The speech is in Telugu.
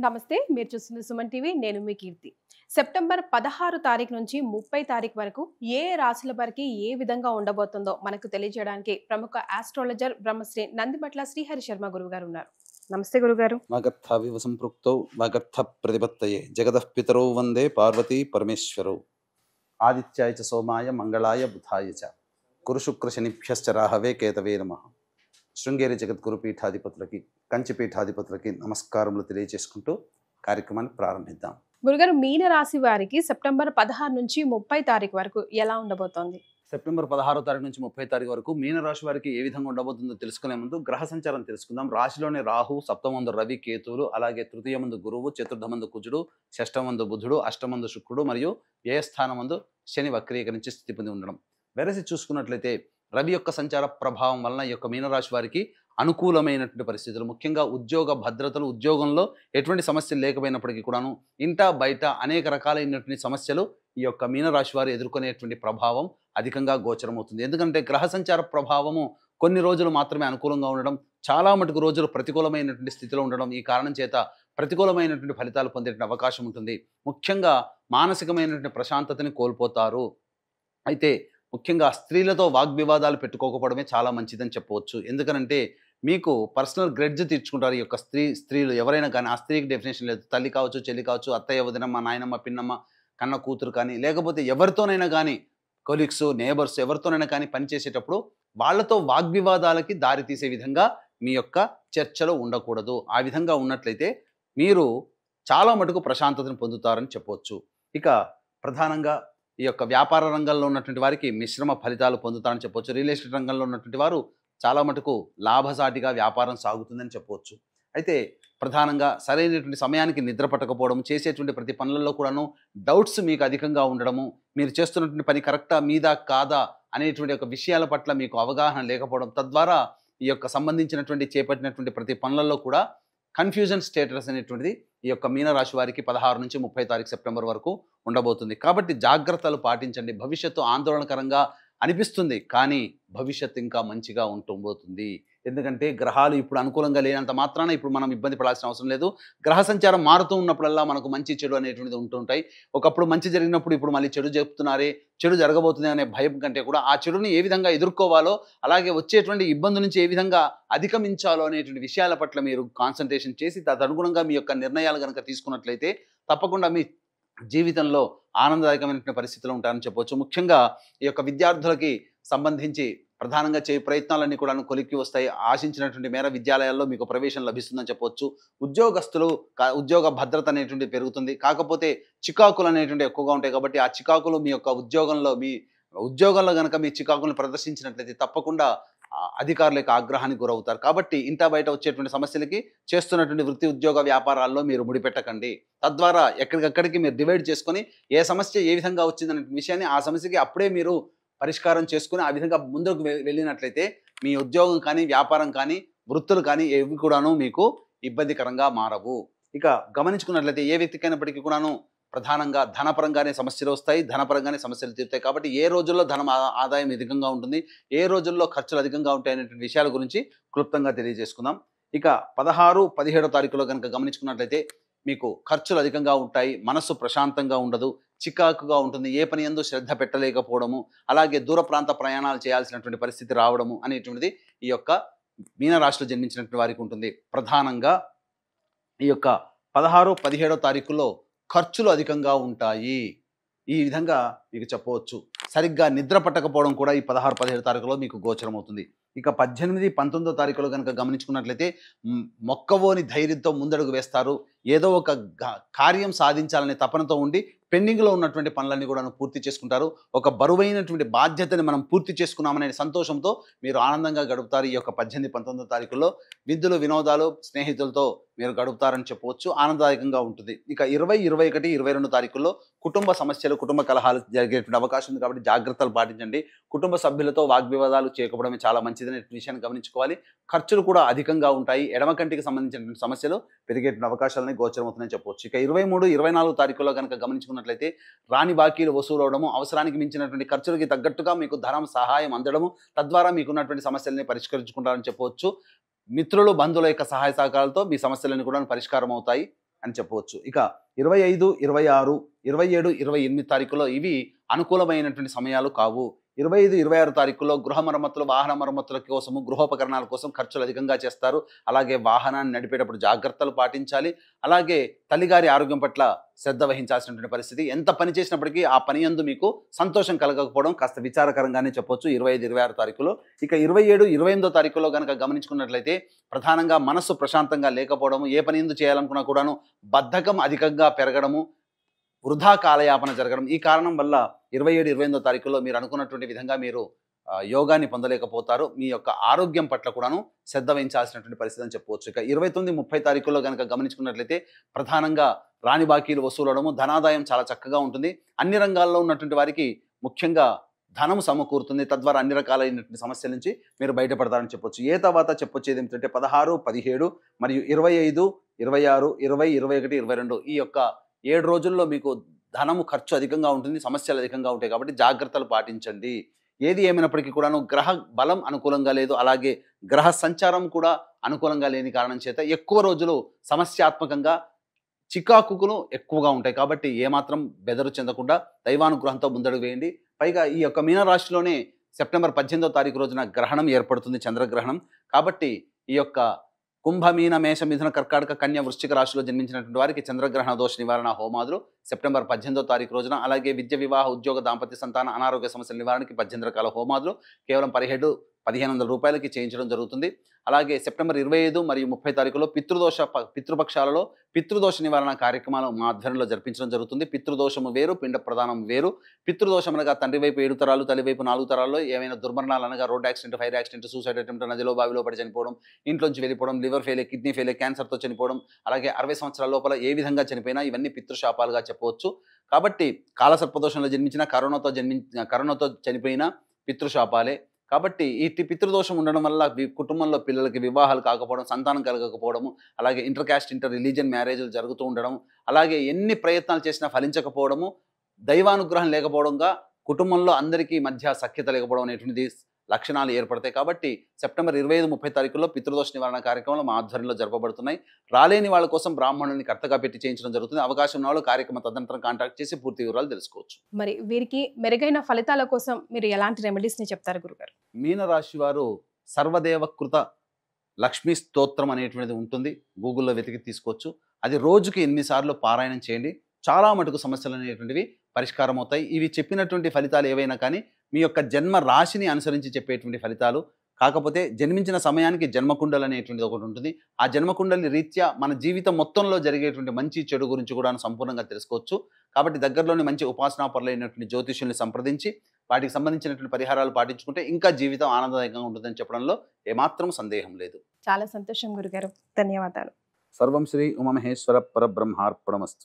నమస్తే. మీరు చూస్తున్న సుమన్ టీవీ. నేను మీ కీర్తి. సెప్టెంబర్ 16 తారీఖు నుంచి 30 తారీఖు వరకు ఏ రాశుల వారికి ఏ విధంగా ఉండబోతుందో మనకు తెలియజేయడానికి ప్రముఖ ఆస్ట్రాలజర్ బ్రహ్మశ్రీ నందిమట్ల శ్రీహరి శర్మ గురుగారు ఉన్నారు. నమస్తే గురుగారు. వాగర్థావివ సంపృక్తౌ వాగర్థ ప్రతిపత్తయే జగతః పితరౌ వందే పార్వతీ పరమేశ్వరౌ ఆదిత్యాయ చ సోమాయ మంగళాయ బుధాయ చ గురు శుక్ర శనిభ్యశ్చ రాహవే కేతవే నమః. శృంగేరి జగద్గురు పీఠాధిపతులకి కంచి పీఠాధిపతులకి నమస్కారములు తెలియజేసుకుంటూ కార్యక్రమాన్ని ప్రారంభిద్దాం. గురుగారు, మీన రాశి వారికి సెప్టెంబర్ 16 నుంచి 30 తారీఖు వరకు ఎలా ఉండబోతోంది? సెప్టెంబర్ 16వ తారీఖు నుంచి 30 తారీఖు వరకు మీనరాశి వారికి ఏ విధంగా ఉండబోతుందో తెలుసుకునే ముందు గ్రహ సంచారం తెలుసుకుందాం. రాశిలోని రాహు, సప్తమందు రవి, కేతువులు, అలాగే తృతీయమందు గురువు, చతుర్థమందు కుజుడు, షష్టమందు బుధుడు, అష్టమందు శుక్రుడు మరియు వ్యయస్థానమందు శని వక్రీకరించి స్థితి పొంది ఉండడం. వెరసి చూసుకున్నట్లయితే రవి యొక్క సంచార ప్రభావం వలన ఈ యొక్క మీనరాశి వారికి అనుకూలమైనటువంటి పరిస్థితులు, ముఖ్యంగా ఉద్యోగ భద్రతలు, ఉద్యోగంలో ఎటువంటి సమస్యలు లేకపోయినప్పటికీ కూడాను ఇంట బయట అనేక రకాలైనటువంటి సమస్యలు ఈ యొక్క మీనరాశి వారు ఎదుర్కొనేటువంటి ప్రభావం అధికంగా గోచరమవుతుంది. ఎందుకంటే గ్రహ సంచార ప్రభావము కొన్ని రోజులు మాత్రమే అనుకూలంగా ఉండడం, చాలా మటుకు రోజులు ప్రతికూలమైనటువంటి స్థితిలో ఉండడం, ఈ కారణం చేత ప్రతికూలమైనటువంటి ఫలితాలు పొందేటువంటి అవకాశం ఉంటుంది. ముఖ్యంగా మానసికమైనటువంటి ప్రశాంతతని కోల్పోతారు. అయితే ముఖ్యంగా స్త్రీలతో వాగ్వివాదాలు పెట్టుకోకపోవడమే చాలా మంచిదని చెప్పవచ్చు. ఎందుకనంటే మీకు పర్సనల్ గ్రెడ్జ్ తీర్చుకుంటారు ఈ యొక్క స్త్రీలు ఎవరైనా కానీ. ఆ స్త్రీకి డెఫినేషన్ లేదు. తల్లి కావచ్చు, చెల్లి కావచ్చు, అత్తయ్య, వదినమ్మ, నాయనమ్మ, పిన్నమ్మ, కన్న కూతురు కానీ, లేకపోతే ఎవరితోనైనా కానీ, కొలీగ్స్, నేబర్స్, ఎవరితోనైనా కానీ పనిచేసేటప్పుడు వాళ్ళతో వాగ్వివాదాలకి దారి తీసే విధంగా మీ యొక్క చర్చలు ఉండకూడదు. ఆ విధంగా ఉన్నట్లయితే మీరు చాలా మటుకు ప్రశాంతతను పొందుతారని చెప్పవచ్చు. ఇక ప్రధానంగా ఈ యొక్క వ్యాపార రంగంలో ఉన్నటువంటి వారికి మిశ్రమ ఫలితాలు పొందుతారని చెప్పవచ్చు. రియల్ ఎస్టేట్ రంగంలో ఉన్నటువంటి వారు చాలా మటుకు లాభసాటిగా వ్యాపారం సాగుతుందని చెప్పవచ్చు. అయితే ప్రధానంగా సరైనటువంటి సమయానికి నిద్ర పట్టకపోవడం, చేసేటువంటి ప్రతి పనులలో కూడాను డౌట్స్ మీకు అధికంగా ఉండడము, మీరు చేస్తున్నటువంటి పని కరెక్టా మీదా కాదా అనేటువంటి ఒక విషయాల పట్ల మీకు అవగాహన లేకపోవడం, తద్వారా ఈ యొక్క సంబంధించినటువంటి చేపట్టినటువంటి ప్రతి పనులలో కూడా కన్ఫ్యూజన్ స్టేటస్ అనేటువంటిది ఈ యొక్క మీనరాశి వారికి 16 నుంచి 30 తారీఖు సెప్టెంబర్ వరకు ఉండబోతుంది. కాబట్టి జాగ్రత్తలు పాటించండి. భవిష్యత్తు ఆందోళనకరంగా అనిపిస్తుంది, కానీ భవిష్యత్తు ఇంకా మంచిగా ఉంటుంబోతుంది. ఎందుకంటే గ్రహాలు ఇప్పుడు అనుకూలంగా లేనంత మాత్రాన ఇప్పుడు మనం ఇబ్బంది పడాల్సిన అవసరం లేదు. గ్రహ సంచారం మారుతూ ఉన్నప్పుడల్లా మనకు మంచి చెడు అనేటువంటిది ఉంటుంటాయి. ఒకప్పుడు మంచి జరిగినప్పుడు ఇప్పుడు మళ్ళీ చెడు చెప్తున్నారే, చెడు జరగబోతుంది అనే భయం కంటే కూడా ఆ చెడుని ఏ విధంగా ఎదుర్కోవాలో, అలాగే వచ్చేటువంటి ఇబ్బంది నుంచి ఏ విధంగా అధిగమించాలో అనేటువంటి విషయాల పట్ల మీరు కాన్సన్ట్రేషన్ చేసి తదనుగుణంగా మీ యొక్క నిర్ణయాలు కనుక తీసుకున్నట్లయితే తప్పకుండా మీ జీవితంలో ఆనందదాయకమైనటువంటి పరిస్థితులు ఉంటారని చెప్పవచ్చు. ముఖ్యంగా ఈ యొక్క విద్యార్థులకి సంబంధించి ప్రధానంగా ప్రయత్నాలన్నీ కూడా కొలిక్కి వస్తాయి. ఆశించినటువంటి మేర విద్యాలయాల్లో మీకు ప్రవేశం లభిస్తుందని చెప్పవచ్చు. ఉద్యోగస్తులు ఉద్యోగ భద్రత అనేటువంటి పెరుగుతుంది. కాకపోతే చికాకులు అనేటువంటి ఎక్కువగా ఉంటాయి. కాబట్టి ఆ చికాకులు మీ యొక్క ఉద్యోగంలో కనుక మీ చికాకులను ప్రదర్శించినట్లయితే తప్పకుండా అధికారుల యొక్క ఆగ్రహానికి గురవుతారు. కాబట్టి ఇంటా బయట వచ్చేటువంటి సమస్యలకి చేస్తున్నటువంటి వృత్తి, ఉద్యోగ, వ్యాపారాల్లో మీరు ముడిపెట్టకండి. తద్వారా ఎక్కడికక్కడికి మీరు డివైడ్ చేసుకొని ఏ సమస్య ఏ విధంగా వచ్చిందనే విషయాన్ని ఆ సమస్యకి అప్పుడే మీరు పరిష్కారం చేసుకుని ఆ విధంగా ముందుకు వెళ్ళినట్లయితే మీ ఉద్యోగం కానీ, వ్యాపారం కానీ, వృత్తులు కానీ ఏవి కూడాను మీకు ఇబ్బందికరంగా మారవు. ఇక గమనించుకున్నట్లయితే ఏ వ్యక్తికైనప్పటికీ కూడాను ప్రధానంగా ధనపరంగానే సమస్యలు వస్తాయి, ధనపరంగానే సమస్యలు తీరుతాయి. కాబట్టి ఏ రోజుల్లో ధనం ఆదాయం అధికంగా ఉంటుంది, ఏ రోజుల్లో ఖర్చులు అధికంగా ఉంటాయి అనేటువంటి విషయాల గురించి క్లుప్తంగా తెలియజేసుకుందాం. ఇక 16, 17 తారీఖులో కనుక గమనించుకున్నట్లయితే మీకు ఖర్చులు అధికంగా ఉంటాయి, మనస్సు ప్రశాంతంగా ఉండదు, చికాకుగా ఉంటుంది, ఏ పని యందు శ్రద్ధ పెట్టలేకపోవడము, అలాగే దూర ప్రాంత ప్రయాణాలు చేయాల్సినటువంటి పరిస్థితి రావడము అనేటువంటిది ఈ యొక్క మీనరాశిలో జన్మించినటువంటి వారికి ఉంటుంది. ప్రధానంగా ఈ యొక్క 16, 17 తారీఖుల్లో ఖర్చులు అధికంగా ఉంటాయి. ఈ విధంగా మీకు చెప్పవచ్చు. సరిగ్గా నిద్ర పట్టకపోవడం కూడా ఈ 16, 17 తారీఖులో మీకు గోచరమవుతుంది. ఇక 18, 19 తారీఖులో కనుక గమనించుకున్నట్లయితే మొక్కవోని ధైర్యంతో ముందడుగు వేస్తారు. ఏదో ఒక కార్యం సాధించాలనే తపనతో ఉండి పెండింగ్లో ఉన్నటువంటి పనులన్నీ కూడా పూర్తి చేసుకుంటారు. ఒక బరువైనటువంటి బాధ్యతని మనం పూర్తి చేసుకున్నామనే సంతోషంతో మీరు ఆనందంగా గడుపుతారు. ఈ యొక్క 18, 19 తారీఖుల్లో విందులు, వినోదాలు, స్నేహితులతో మీరు గడుపుతారని చెప్పవచ్చు. ఆనందదాయకంగా ఉంటుంది. ఇక 20, 21, 22 తారీఖుల్లో కుటుంబ సమస్యలు, కుటుంబ కలహాలు జరిగేటువంటి అవకాశం ఉంది. కాబట్టి జాగ్రత్తలు పాటించండి. కుటుంబ సభ్యులతో వాగ్వివాదాలు చేయకపోవడమే చాలా మంచిదనే విషయాన్ని గమనించుకోవాలి. ఖర్చులు కూడా అధికంగా ఉంటాయి. ఎడమ కంటికి సంబంధించినటువంటి సమస్యలు పెరిగేటువంటి అవకాశాలని గోచరమవుతుందని చెప్పవచ్చు. ఇక 23, 24 తారీఖుల్లో కనుక గమనించుకున్నట్లయితే రాని బాకీలు వసూలు అవడము, అవసరానికి మించినటువంటి ఖర్చులకి తగ్గట్టుగా మీకు ధనం సహాయం అందడము, తద్వారా మీకున్నటువంటి సమస్యలని పరిష్కరించుకుంటారని చెప్పవచ్చు. మిత్రులు, బంధువుల యొక్క సహాయ సహకారాలతో మీ సమస్యలన్నీ కూడా పరిష్కారం అవుతాయి అని చెప్పవచ్చు. ఇక 25, 26, 27, 28 తారీఖులో ఇవి అనుకూలమైనటువంటి సమయాలు కావు. 25, 26 తారీఖుల్లో గృహ మరమ్మతులు, వాహన మరమ్మతుల కోసము, గృహోపకరణాల కోసం ఖర్చులు అధికంగా చేస్తారు. అలాగే వాహనాన్ని నడిపేటప్పుడు జాగ్రత్తలు పాటించాలి. అలాగే తల్లిగారి ఆరోగ్యం పట్ల శ్రద్ధ వహించాల్సినటువంటి పరిస్థితి. ఎంత పని చేసినప్పటికీ ఆ పని యందు మీకు సంతోషం కలగకపోవడం కాస్త విచారకరంగానే చెప్పొచ్చు 25, 26 తారీఖులో. ఇక 27, 28 తారీఖులో కనుక గమనించుకున్నట్లయితే ప్రధానంగా మనస్సు ప్రశాంతంగా లేకపోవడము, ఏ పని ఎందు చేయాలనుకున్నా కూడాను బద్ధకం అధికంగా పెరగడము, వృధా కాలయాపన జరగడం. ఈ కారణం వల్ల 27, 28 తారీఖుల్లో మీరు అనుకున్నటువంటి విధంగా మీరు యోగాన్ని పొందలేకపోతారు. మీ యొక్క ఆరోగ్యం పట్ల కూడాను శ్రద్ధ వహించాల్సినటువంటి పరిస్థితి అని చెప్పవచ్చు. ఇక 29, 30 తారీఖుల్లో కనుక గమనించుకున్నట్లయితే ప్రధానంగా రాని బాకీలు వసూలవడము, ధనాదాయం చాలా చక్కగా ఉంటుంది. అన్ని రంగాల్లో ఉన్నటువంటి వారికి ముఖ్యంగా ధనం సమకూరుతుంది. తద్వారా అన్ని రకాలైనటువంటి సమస్యల నుంచి మీరు బయటపడతారని చెప్పొచ్చు. ఏ తర్వాత చెప్పొచ్చేది ఏమిటంటే 16, 17 మరియు 25, 26, 20, 21, 22 ఈ యొక్క 7 రోజుల్లో మీకు ధనము ఖర్చు అధికంగా ఉంటుంది, సమస్యలు అధికంగా ఉంటాయి. కాబట్టి జాగ్రత్తలు పాటించండి. ఏది ఏమైనప్పటికీ కూడాను గ్రహ బలం అనుకూలంగా లేదు. అలాగే గ్రహ సంచారం కూడా అనుకూలంగా లేని కారణం చేత ఎక్కువ రోజులు సమస్యాత్మకంగా చికాకులు ఎక్కువగా ఉంటాయి. కాబట్టి ఏమాత్రం బెదరు చెందకుండా దైవానుగ్రహంతో ముందడుగు వేయండి. పైగా ఈ యొక్క మీనరాశిలోనే సెప్టెంబర్ 18వ తారీఖు రోజున గ్రహణం ఏర్పడుతుంది, చంద్రగ్రహణం. కాబట్టి ఈ యొక్క కుంభ, మీన, మేష, మిథున, కర్కాటక, కన్య, వృశ్చిక రాశిలో జన్మించినటువంటి వారికి చంద్రగ్రహణ దోష నివారణ హోమాదులు సెప్టెంబర్ 18వ తారీఖు రోజున, అలాగే విద్య, వివాహ, ఉద్యోగ, దాంపత్య, సంతాన, అనారోగ్య సమస్యల నివారణకి 18 రకాల హోమాదులు కేవలం 1500 రూపాయలకి చేయించడం జరుగుతుంది. అలాగే సెప్టెంబర్ 25 మరియు 30 తారీఖులో పితృపక్షాలలో పితృదోష నివారణ కార్యక్రమాలు మా ఆధ్వర్యంలో జరిపించడం జరుగుతుంది. పితృదోషము వేరు, పిండ ప్రదానం వేరు. పితృదోషం అనగా తండ్రి వైపు 7 తరాలు, తల్లి వైపు 4 తరాల్లో ఏమైనా దుర్మరణాలు అనగా road accident, fire accident, suicide attempt, నదిలో బావిలో పడి చనిపోవడం, ఇంట్లోంచి వెళ్ళిపోవడం, లివర్ ఫెయిలియర్, కిడ్నీ ఫెయిలియర్, క్యాన్సర్తో చనిపోవడం, అలాగే 60 సంవత్సరాల లోపల ఏ విధంగా చనిపోయినా ఇవన్నీ పితృశాపాలుగా చెప్పవచ్చు. కాబట్టి కాలసర్పదోషంలో జన్మించిన, కరోనాతో చనిపోయిన పితృశాపాలే. కాబట్టి ఈ పితృదోషం ఉండడం వల్ల కుటుంబంలో పిల్లలకి వివాహాలు కాకపోవడం, సంతానం కలగకపోవడము, అలాగే ఇంటర్ క్యాస్ట్, ఇంటర్ రిలీజియన్ మ్యారేజ్లు జరుగుతూ ఉండడం, అలాగే ఎన్ని ప్రయత్నాలు చేసినా ఫలించకపోవడము, దైవానుగ్రహం లేకపోవడంగా కుటుంబంలో అందరికీ మధ్య సఖ్యత లేకపోవడం అనేటువంటిది లక్షణాలు ఏర్పడతాయి. కాబట్టి సెప్టెంబర్ 25, 30 తారీఖుల్లో పితృదోష నివారణ కార్యక్రమాలు మా ఆధ్వర్యంలో జరపబడుతున్నాయి. రాలేని వాళ్ళ కోసం బ్రాహ్మణుని కర్తగా పెట్టి చేయించడం జరుగుతుంది. అవకాశం ఉన్న వాళ్ళు కార్యక్రమ తదనంతరం కాంటాక్ట్ చేసి పూర్తి వివరాలు తెలుసుకోవచ్చు. మరి వీరికి మెరుగైన ఫలితాల కోసం మీరు ఎలాంటి రెమెడీస్ ని చెప్తారు గురుగారు? మీనరాశి వారు సర్వదేవకృత లక్ష్మీ స్తోత్రం అనేటువంటిది ఉంటుంది, గూగుల్లో వెతికి తీసుకోవచ్చు. అది రోజుకి 8 సార్లు పారాయణం చేయండి. చాలా మటుకు సమస్యలు అనేటువంటివి పరిష్కారం అవుతాయి. ఇవి చెప్పినటువంటి ఫలితాలు ఏవైనా కానీ మీ యొక్క జన్మ రాశిని అనుసరించి చెప్పేటువంటి ఫలితాలు. కాకపోతే జన్మించిన సమయానికి జన్మకుండలి అనేటువంటిది ఒకటి ఉంటుంది. ఆ జన్మకుండలి రీత్యా మన జీవితం మొత్తంలో జరిగేటువంటి మంచి చెడు గురించి కూడా సంపూర్ణంగా తెలుసుకోవచ్చు. కాబట్టి దగ్గరలోని మంచి ఉపాసనాపరులైనటువంటి జ్యోతిష్యుల్ని సంప్రదించి వాటికి సంబంధించినటువంటి పరిహారాలు పాటించుకుంటే ఇంకా జీవితం ఆనందదాయకంగా ఉంటుందని చెప్పడంలో ఏమాత్రం సందేహం లేదు. చాలా సంతోషం గురుగారు, ధన్యవాదాలు. సర్వం శ్రీ ఉమామహేశ్వర పరబ్రహ్మార్పణమస్తు.